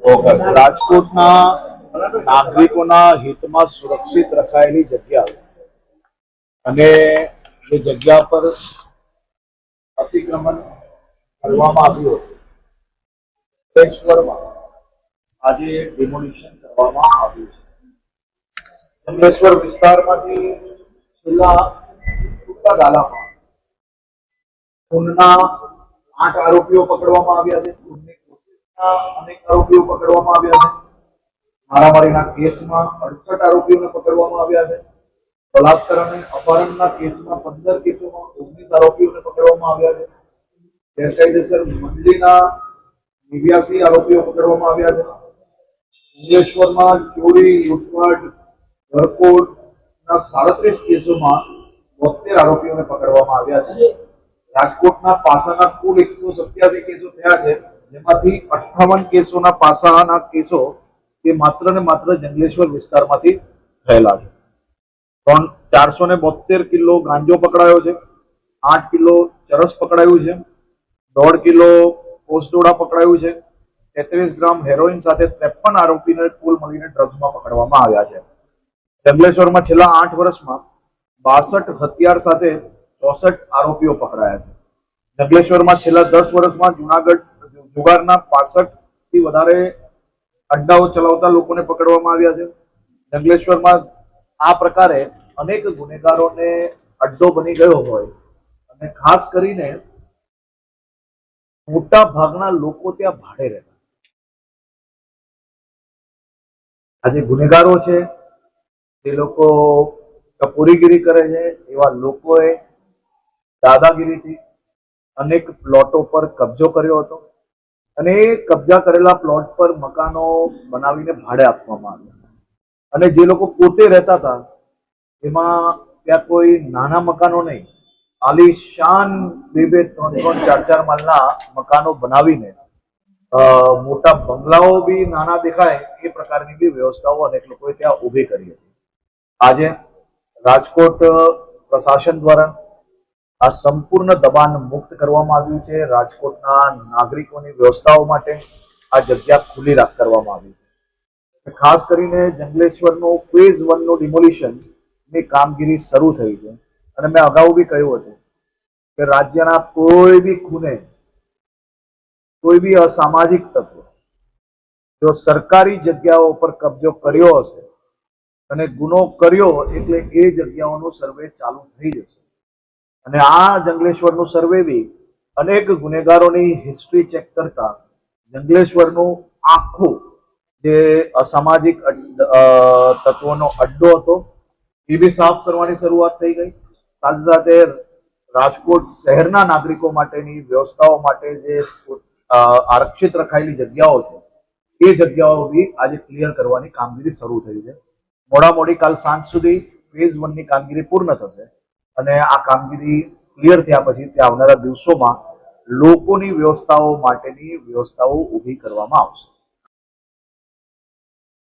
રાજકોટના નાગરિકોના હિતમાં સુરક્ષિત રખાયેલી જગ્યા અને જે જગ્યા પર અતિક્રમણ કરવામાં આવ્યું હતું જંગલેશ્વરમાં આજે ડિમોલિશન કરવામાં આવ્યું છે. જંગલેશ્વર વિસ્તારમાંથી છેલ્લા ટૂંકા ગાળામાં ખૂનના 8 આરોપીઓ પકડવામાં આવ્યા છે. ખૂનની કોશિશના અનેક આરોપીઓ પકડવામાં આવ્યા છે. મારામારીના કેસમાં 68 આરોપીઓને પકડવામાં આવ્યા છે. બલાત્કાર અને અપહરણના કેસમાં 15 કેસોમાં 19 આરોપીઓને પકડવામાં આવ્યા છે. ગેરકાયદેસર મંડળીના 89 આરોપીઓ પકડવામાં આવ્યા છે. જંગલેશ્વરમાં ચોરી, લૂંટફાટ, ઘરફોડના 37 કેસોમાં 72 આરોપીઓને પકડવામાં આવ્યા છે. રાજકોટના પાસાના કુલ 187 કેસો થયા છે, જેમાંથી 58 કેસોના પાસાના કેસો એ માત્ર ને માત્ર જંગલેશ્વર વિસ્તારમાંથી થયેલા છે. 472 કિલો ગાંજો પકડાયો છે, 8 કિલો ચરસ પકડાયું છે, 1.5 કિલો પોસ્ટડોડા પકડાયું છે, 33 ગ્રામ હેરોઇન સાથે 53 આરોપીને કુલ મળીને ડ્રગ્સમાં પકડવામાં આવ્યા છે. જંગલેશ્વરમાં છેલ્લા 8 વર્ષમાં 62 હથિયાર સાથે 64 આરોપીઓ પકડાયા છે. જંગલેશ્વરમાં છેલ્લા 10 વર્ષમાં જુગારના 65 થી વધારે અડ્ડાઓ ચલાવતા લોકોને પકડવામાં આવ્યા છે. જંગલેશ્વરમાં આ પ્રકારે અનેક ગુનેગારોને અડ્ડો બની ગયો હોય અને ખાસ કરીને મોટા ભાગના લોકો ત્યાં ભાડે રહેતા. આજે ગુનેગારો છે તે લોકો ટપોરીગીરી કરે છે. એવા લોકોએ દાદાગીરીથી અનેક પ્લોટો પર કબજો કર્યો હતો અને એ કબજા કરેલા પ્લોટ પર મકાનો બનાવીને ભાડે આપવામાં આવ્યા. અને જે લોકો પોતે રહેતા હતા એમાં ત્યાં કોઈ નાના મકાનો નહીં, આલીશાન 2-2, 3-3, 4-4 માળના મકાનો બનાવીને મોટા બંગલાઓ બી નાના દેખાય એ પ્રકારની બી વ્યવસ્થાઓ અનેક લોકોએ ત્યાં ઊભી કરી હતી. આજે રાજકોટ પ્રશાસન દ્વારા આ સંપૂર્ણ દબાણ મુક્ત કરવામાં આવ્યું છે. રાજકોટના નાગરિકોની વ્યવસ્થાઓ માટે આ જગ્યા ખુલ્લી કરવામાં આવી છે. ખાસ કરીને જંગલેશ્વરનો ફેઝ 1 નું ડિમોલિશન ની કામગીરી શરૂ થઈ છે. અને મેં અગાઉ બી કહ્યું હતું કે રાજ્યના કોઈ બી ખૂને કોઈ બી અસામાજિક તત્વ જો સરકારી જગ્યાઓ પર કબજો કર્યો હશે અને ગુનો કર્યો એટલે એ જગ્યાઓનો સર્વે ચાલુ થઈ જશે. અને આ જંગલેશ્વરનું સર્વે બી અનેક ગુનેગારોની હિસ્ટ્રી ચેક કરતા જંગલેશ્વરનું આખું જે અસામાજિક તત્વોનો અડ્ડો હતો એ બી સાફ કરવાની શરૂઆત થઈ ગઈ. સાથે સાથે રાજકોટ શહેરના નાગરિકો માટેની વ્યવસ્થાઓ માટે જે આરક્ષિત રખાયેલી જગ્યાઓ છે એ જગ્યાઓ બી આજે ક્લિયર કરવાની કામગીરી શરૂ થઈ છે. મોડી કાલ સાંજ સુધી ફેઝ 1 ની કામગીરી પૂર્ણ થશે અને આ કામગીરી ક્લિયર થયા પછી ત્યાં આવનારા દિવસોમાં લોકોની વ્યવસ્થાઓ માટેની વ્યવસ્થાઓ ઊભી કરવામાં આવશે.